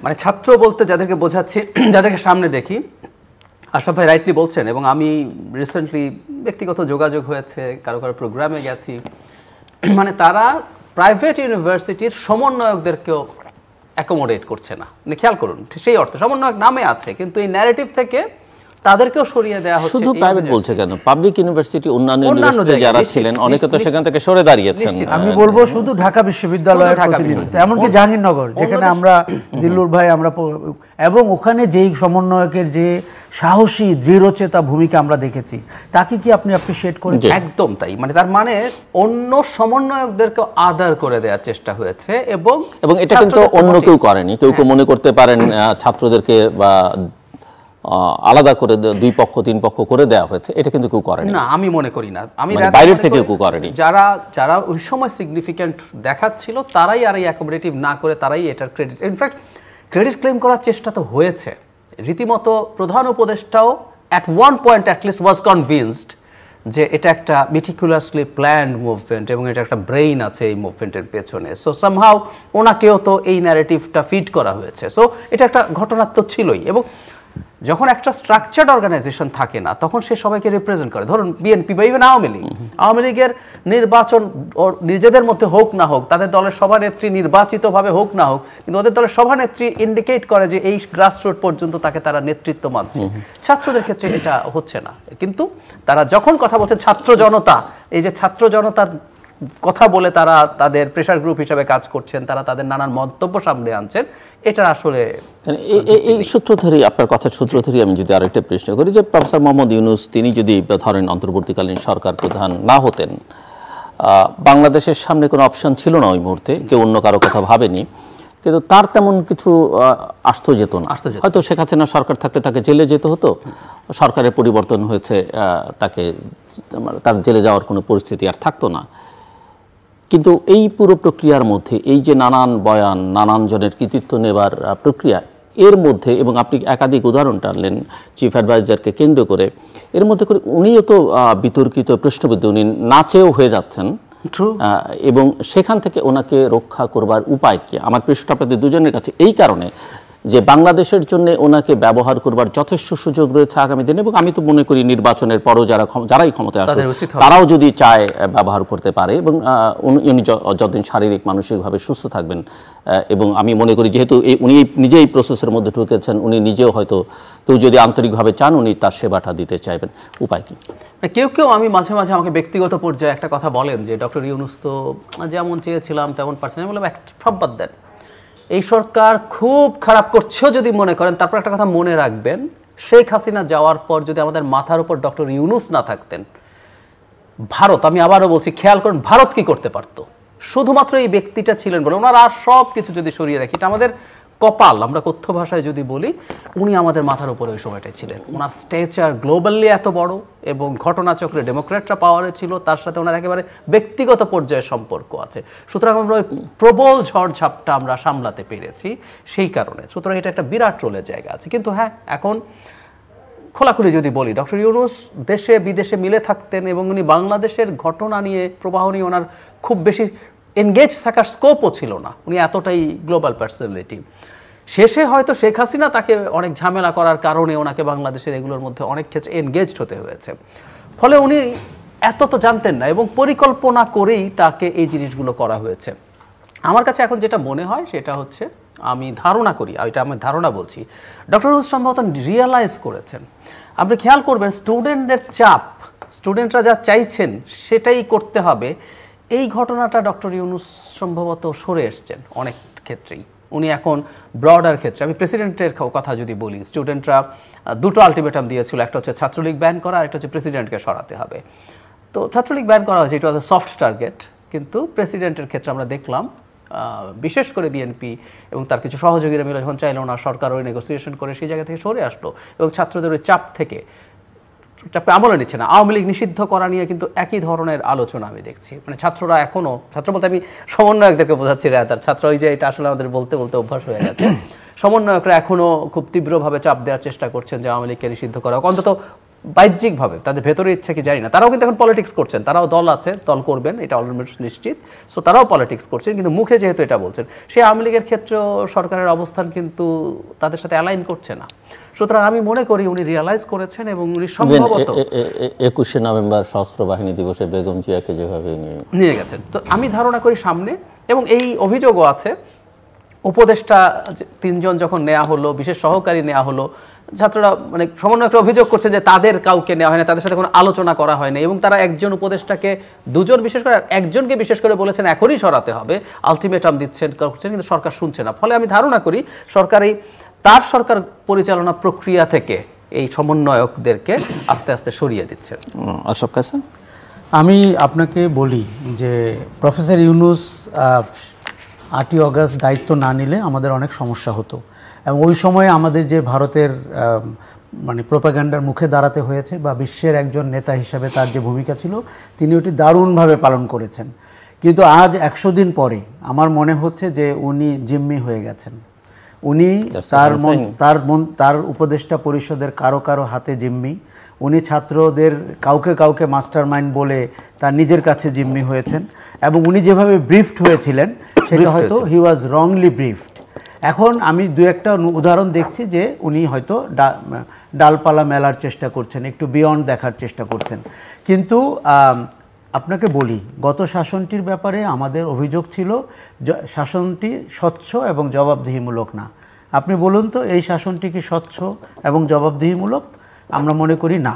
মানে ছাত্র বলতে যাদেরকে বোঝাচ্ছি, যাদেরকে সামনে দেখি, আশরাফ ভাই রাইটলি বলছেন, এবং আমি রিসেন্টলি ব্যক্তিগত যোগাযোগ হয়েছে, কারো কারো প্রোগ্রামে গেছি, মানে তারা প্রাইভেট ইউনিভার্সিটির সমন্বয়কদেরকেও অ্যাকোমোডেট করছে না। মানে খেয়াল করুন, সেই অর্থে সমন্বয়ক নামে আছে, কিন্তু এই ন্যারেটিভ থেকে তাদেরকেও সরিয়ে দেওয়া হচ্ছে। শুধু প্রাইভেট বলছে কেন, পাবলিক ইউনিভার্সিটি অন্যান্য ইউনিভার্সিটি যারা ছিলেন অনেকে তো সেখান থেকে সরে দাঁড়িয়েছেন। আমি বলবো শুধু ঢাকা বিশ্ববিদ্যালয়ের প্রতিনিধিত্ব, এমনকি জাহাঙ্গীরনগর যেখানে আমরা জিল্লুর ভাই আমরা, এবং ওখানে যেই সমন্বয়কের যে সাহসী দৃঢ়চেতা ভূমিকা আমরা দেখেছি, তাকে কি আপনি অ্যাপ্রিশিয়েট করেছেন? একদম তাই। মানে তার মানে অন্য সমন্বয়কদেরকে আদার করে দেওয়ার চেষ্টা হয়েছে, এবং এটা কিন্তু অন্য কেউ করেনি। কেউ কেউ মনে করতে পারেন ছাত্রদেরকে বা আলাদা করে দুই পক্ষ তিন পক্ষ করে দেওয়া হয়েছে, এটা কিন্তু কেউ করেনি। না, আমি মনে করি না। আমি বাইরের থেকে কেউ করেনি। যারা ওই সময় সিগনিফিক্যান্ট দেখাচ্ছিল তারাই আর এই অ্যাকোমোডেটিভ না করে তারাই এটার ক্রেডিট, ইনফ্যাক্ট ক্রেডিট ক্লেম করার চেষ্টা তো হয়েছে। রীতিমতো প্রধান উপদেষ্টাও at one point at least was convinced যে এটা একটা মেটিকুলাসলি প্ল্যান্ড মুভমেন্ট এবং এটা একটা ব্রেইন আছে এই মুভমেন্টের পেছনে। সো সামহাউ ওনাকেও তো এই ন্যারেটিভটা ফিড করা হয়েছে। সো এটা একটা ঘটনা তো ছিলই। এবং যখন একটা স্ট্রাকচার্ড অর্গানাইজেশন থাকে না, তখন সে সবাইকে রিপ্রেজেন্ট করে। ধরুন বিএনপি বা ইভেন আওয়ামী লীগের নির্বাচন নিজেদের মধ্যে হোক না হোক, তাদের দলের সভানেত্রী নির্বাচিতভাবে হোক না হোক, কিন্তু ওদের দলের সভানেত্রী ইন্ডিকেট করে যে এই গ্রাসরুট পর্যন্ত তাকে তারা নেতৃত্ব মানছে। ছাত্রদের ক্ষেত্রে এটা হচ্ছে না। কিন্তু তারা যখন কথা বলছে ছাত্র জনতা, এই যে ছাত্র জনতার কথা বলে তারা তাদের প্রেশার গ্রুপ হিসেবে কাজ করছেন, তারা তাদের নানান মন্তব্য সামনে আনছেন, এটা আসলে এই সূত্র ধরেই, আপনার কথার সূত্র ধরেই আমি যদি আরেকটা প্রশ্ন করি যে প্রফেসর মোহাম্মদ ইউনূস তিনি যদি ধরেন অন্তর্বর্তীকালীন সরকার প্রধান না হতেন, বাংলাদেশের সামনে কোনো অপশন ছিল না ওই মুহূর্তে, কেউ অন্য কারো কথা ভাবেনি, কিন্তু তার তেমন কিছু আসতো যেত না। হয়তো শেখ হাসিনা সরকার থাকতে তাকে জেলে যেতে হতো, সরকারের পরিবর্তন হয়েছে, তার জেলে যাওয়ার কোনো পরিস্থিতি আর থাকতো না। কিন্তু এই পুরো প্রক্রিয়ার মধ্যে এই যে নানান বয়ান, নানান জনের কৃতিত্ব নেবার প্রক্রিয়া, এর মধ্যে, এবং আপনি একাধিক উদাহরণ টানলেন চিফ অ্যাডভাইজারকে কেন্দ্র করে, এর মধ্যে করে উনিও তো বিতর্কিত প্রশ্নবিদ্ধ, উনি নাচেও হয়ে যাচ্ছেন, এবং সেখান থেকে ওনাকে রক্ষা করবার উপায় কি? আমার প্রশ্নটা আপনাদের দুজনের কাছে এই কারণে যে বাংলাদেশের জন্য ওনাকে ব্যবহার করবার যথেষ্ট সুযোগ রয়েছে আগামী দিনে, এবং আমি তো মনে করি নির্বাচনের পরও যারাই ক্ষমতায় আসে তারাও যদি চায় ব্যবহার করতে পারে, এবং উনি যতদিন শারীরিক মানসিকভাবে সুস্থ থাকবেন, এবং আমি মনে করি যেহেতু উনি নিজেই প্রসেসের মধ্যে ঢুকেছেন, উনি নিজেও হয়তো কেউ যদি আন্তরিকভাবে চান উনি তার সেবাটা দিতে চাইবেন, উপায় কি? কেউ কেউ আমি মাঝে মাঝে আমাকে ব্যক্তিগত পর্যায়ে একটা কথা বলেন যে ডক্টর ইউনূস তো যেমন চেয়েছিলাম তেমন পারছেন। আমি বললাম সব বাদ দেন, এই সরকার খুব খারাপ করছেও যদি মনে করেন, তারপর একটা কথা মনে রাখবেন, শেখ হাসিনা যাওয়ার পর যদি আমাদের মাথার উপর ডক্টর ইউনূস না থাকতেন, ভারত, আমি আবারও বলছি খেয়াল করেন, ভারত কি করতে পারতো? শুধুমাত্র এই ব্যক্তিটা ছিলেন বলে, ওনার আর সব কিছু যদি সরিয়ে রাখি, এটা আমাদের কপাল, আমরা কথ্য ভাষায় যদি বলি, উনি আমাদের মাথার উপরে ওই সময়টাই ছিলেন। ওনার স্টেচার গ্লোবালি এত বড়, এবং ঘটনাচক্রে ডেমোক্র্যাটরা পাওয়ারে ছিল, তার সাথে ওনার একেবারে ব্যক্তিগত পর্যায়ে সম্পর্ক আছে। সুতরাং আমরা ওই প্রবল ঝড়ঝাপটা আমরা সামলাতে পেরেছি সেই কারণে। সুতরাং এটা একটা বিরাট রোলের জায়গা আছে। কিন্তু হ্যাঁ, এখন খোলাখুলি যদি বলি, ডক্টর ইউনূস দেশে বিদেশে মিলে থাকতেন, এবং উনি বাংলাদেশের ঘটনা নিয়ে, প্রবাহ নিয়ে ওনার খুব বেশি এনগেজ থাকার স্কোপও ছিল না। উনি এতটাই গ্লোবাল পার্সোনালিটি। শেষে হয়তো শেখ হাসিনা তাকে অনেক ঝামেলা করার কারণে ওনাকে বাংলাদেশের এগুলোর মধ্যে অনেক ক্ষেত্রে এনগেজড হতে হয়েছে। ফলে উনি এত তো জানতেন না, এবং পরিকল্পনা করেই তাকে এই জিনিসগুলো করা হয়েছে। আমার কাছে এখন যেটা মনে হয় সেটা হচ্ছে, আমি ধারণা করি, এটা আমি ধারণা বলছি, ডক্টর ইউনূস সম্ভবত রিয়েলাইজ করেছেন। আপনি খেয়াল করবেন স্টুডেন্টদের চাপ, স্টুডেন্টরা যা চাইছেন সেটাই করতে হবে, এই ঘটনাটা ডক্টর ইউনূস সম্ভবত সরে এসছেন অনেক ক্ষেত্রেই। উনি এখন ব্রডার ক্ষেত্রে, আমি প্রেসিডেন্টের কথা যদি বলি, স্টুডেন্টরা দুটো আলটিমেটাম দিয়েছিল, একটা হচ্ছে ছাত্রলীগ ব্যান করা, আর একটা হচ্ছে প্রেসিডেন্টকে সরাতে হবে। তো ছাত্রলীগ ব্যান করা হয়েছে, ইট ওয়াজ এ সফট টার্গেট, কিন্তু প্রেসিডেন্টের ক্ষেত্রে আমরা দেখলাম বিশেষ করে বিএনপি এবং তার কিছু সহযোগীরা মিলে যখন চাইলো না, সরকার ওই নেগোসিয়েশন করে সেই জায়গা থেকে সরে আসলো, এবং ছাত্রদের ওই চাপে আমলে নিচ্ছে না। আওয়ামী লীগ নিষিদ্ধ করা নিয়ে কিন্তু একই ধরনের আলোচনা আমি দেখছি। মানে ছাত্ররা এখনো, ছাত্র বলতে আমি সমন্বয়কদেরকে বোঝাচ্ছি, তার ছাত্র ওই যে এটা আসলে আমাদের বলতে বলতে অভ্যাস হয়ে গেছে, সমন্বয়করা এখনো খুব তীব্রভাবে চাপ দেওয়ার চেষ্টা করছেন যে আওয়ামী লীগকে নিষিদ্ধ করা, অন্তত বাহ্যিকভাবে তাদের ভেতরে ইচ্ছা কি জানি না, তারাও কিন্তু এখন পলিটিক্স করছেন, তারাও দল আছে, দল করবেন, এটা অলরেডি নিশ্চিত। সো তারাও পলিটিক্স করছেন, কিন্তু মুখে যেহেতু এটা বলছেন, সেই আওয়ামী লীগের ক্ষেত্রেও সরকারের অবস্থান কিন্তু তাদের সাথে অ্যালাইন করছে না। সুতরাং আমি মনে করি উনি রিয়ালাইজ করেছেন এবং উনি সম্ভবত 21শে নভেম্বর সশস্ত্র বাহিনী দিবসে বেগম জিয়াকে যেভাবে নিয়ে গেছেন। তো আমি ধারণা করি সামনে, এবং এই অভিযোগও আছে, উপদেষ্টা 3 জন যখন নেওয়া হলো, বিশেষ সহকারী নেওয়া হলো, ছাত্ররা মানে সমন্বয় একটা অভিযোগ করছে যে তাদের কাউকে নেওয়া হয় না, তাদের সাথে কোনো আলোচনা করা হয়নি, এবং তারা একজন উপদেষ্টাকে, 2 জন বিশেষ করে একজনকে বিশেষ করে বলেছেন এখনই সরাতে হবে, আলটিমেটাম দিচ্ছেন করছেন, কিন্তু সরকার শুনছে না। ফলে আমি ধারণা করি তার সরকার পরিচালনা প্রক্রিয়া থেকে এই সমন্বয়কদেরকে আস্তে আস্তে সরিয়ে দিচ্ছে। আশরাফ কাসেম, আমি আপনাকে বলি যে প্রফেসর ইউনূস 8ই অগাস্ট দায়িত্ব না নিলে আমাদের অনেক সমস্যা হতো, এবং ওই সময়ে আমাদের যে ভারতের মানে প্রোপাগান্ডার মুখে দাঁড়াতে হয়েছে, বা বিশ্বের একজন নেতা হিসাবে তার যে ভূমিকা ছিল তিনি ওটি দারুণভাবে পালন করেছেন। কিন্তু আজ 100 দিন পরে আমার মনে হচ্ছে যে উনি জিম্মি হয়ে গেছেন। উনি তার উপদেষ্টা পরিষদের কারো কারো হাতে জিম্মি। উনি ছাত্রদের কাউকে মাস্টার মাইন্ড বলে তার নিজের কাছে জিম্মি হয়েছেন, এবং উনি যেভাবে ব্রিফড হয়েছিলেন সেটা হয়তো হি ওয়াজ রংলি ব্রিফড। এখন আমি 2-1টা উদাহরণ দেখছি যে উনি হয়তো ডালপালা মেলার চেষ্টা করছেন, একটু বিয়ন্ড দেখার চেষ্টা করছেন। কিন্তু আপনাকে বলি, গত শাসনটির ব্যাপারে আমাদের অভিযোগ ছিল শাসনটি স্বচ্ছ এবং জবাবদিহিমূলক না। আপনি বলুন তো, এই শাসনটি কি স্বচ্ছ এবং জবাবদিহিমূলক? আমরা মনে করি না।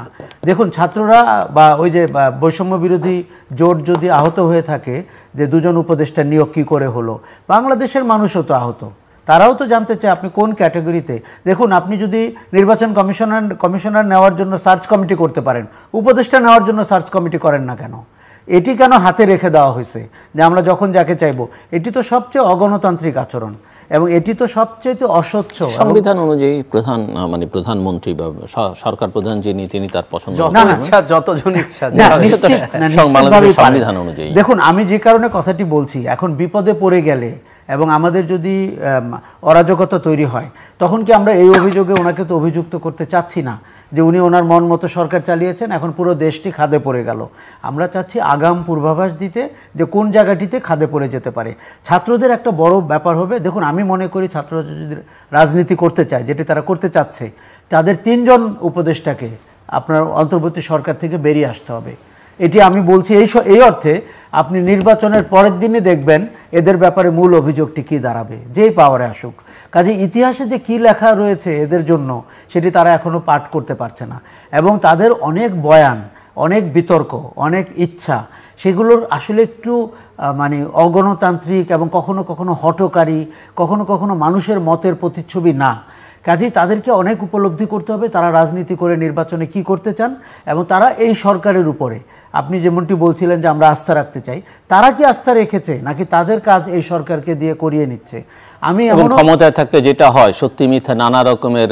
দেখুন, ছাত্ররা বা ওই যে বৈষম্য বিরোধী জোট যদি আহত হয়ে থাকে যে 2 জন উপদেষ্টা নিয়োগ কী করে হলো, বাংলাদেশের মানুষও তো আহত, তারাও তো জানতে চায় আপনি কোন ক্যাটাগরিতে। দেখুন, আপনি যদি নির্বাচন কমিশনার নেওয়ার জন্য সার্চ কমিটি করতে পারেন, উপদেষ্টা নেওয়ার জন্য সার্চ কমিটি করেন না কেন? এটি কেন হাতে রেখে দেওয়া হয়েছে যে আমরা যখন যাকে চাইব? এটি তো সবচেয়ে অগণতান্ত্রিক আচরণ, এবং এটি তো সবচেয়ে অস্বচ্ছ। সংবিধান অনুযায়ী প্রধানমন্ত্রী বা সরকার প্রধান যিনি, তিনি তার পছন্দ যতজন ইচ্ছা সংবিধান অনুযায়ী। দেখুন, আমি যে কারণে কথাটি বলছি, এখন বিপদে পড়ে গেলে এবং আমাদের যদি অরাজকতা তৈরি হয়, তখন কি আমরা এই অভিযোগে ওনাকে তো অভিযুক্ত করতে চাচ্ছি না যে উনি ওনার মন মতো সরকার চালিয়েছেন, এখন পুরো দেশটি খাদে পড়ে গেল। আমরা চাচ্ছি আগাম পূর্বাভাস দিতে যে কোন জায়গাটিতে খাদে পড়ে যেতে পারে। ছাত্রদের একটা বড় ব্যাপার হবে। দেখুন, আমি মনে করি ছাত্ররা যদি রাজনীতি করতে চায়, যেটি তারা করতে চাচ্ছে, তাদের 3 জন উপদেষ্টাকে আপনার অন্তর্বর্তী সরকার থেকে বেরিয়ে আসতে হবে। এটি আমি বলছি এই অর্থে, আপনি নির্বাচনের পরের দিনই দেখবেন এদের ব্যাপারে মূল অভিযোগটি কী দাঁড়াবে, যেই পাওয়ারে আসুক। কাজে ইতিহাসে যে কী লেখা রয়েছে এদের জন্য, সেটি তারা এখনও পাঠ করতে পারছে না, এবং তাদের অনেক বয়ান, অনেক বিতর্ক, অনেক ইচ্ছা, সেগুলোর আসলে একটু মানে অগণতান্ত্রিক এবং কখনো কখনো হঠকারী, কখনো কখনো মানুষের মতের প্রতিচ্ছবি না। কাজেই তাদেরকে অনেক উপলব্ধি করতে হবে তারা রাজনীতি করে নির্বাচনে কি করতে চান, এবং তারা এই সরকারের উপরে, আপনি যেমনটি বলছিলেন যে আমরা আস্থা রাখতে চাই, তারা কি আস্থা রেখেছে নাকি তাদের কাজ এই সরকারকে দিয়ে করিয়ে নিচ্ছে? আমি ক্ষমতায় থাকতে যেটা হয়, সত্যি মিথ্যা নানা রকমের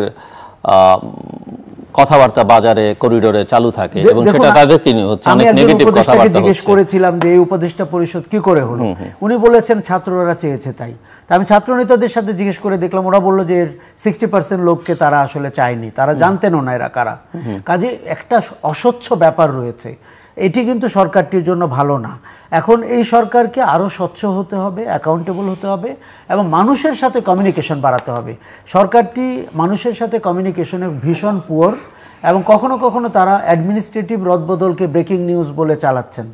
কথাবার্তা বাজারে করিডোরে চালু থাকে, এবং সেটা তাদেরকে নিয়ে হচ্ছে অনেক নেগেটিভ কথাবার্তা হচ্ছে। জিজ্ঞেস করেছিলাম যে এই উপদেষ্টা পরিষদ কি করে হলো, উনি বলেছেন ছাত্ররা চেয়েছে তাই। তা আমি ছাত্র নেতাদের সাথে জিজ্ঞেস করে দেখলাম, ওরা বললো যে 60% লোককে তারা আসলে চায়নি, তারা জানতেনও না এরা কারা। কাজে একটা অস্বচ্ছ ব্যাপার রয়েছে, এটি কিন্তু সরকারটির জন্য ভালো না। এখন এই সরকারকে আরও স্বচ্ছ হতে হবে, অ্যাকাউন্টেবল হতে হবে, এবং মানুষের সাথে কমিউনিকেশন বাড়াতে হবে। সরকারটি মানুষের সাথে কমিউনিকেশনে ভীষণ পুয়ার, এবং কখনো কখনো তারা অ্যাডমিনিস্ট্রেটিভ রদবদলকে ব্রেকিং নিউজ বলে চালাচ্ছেন।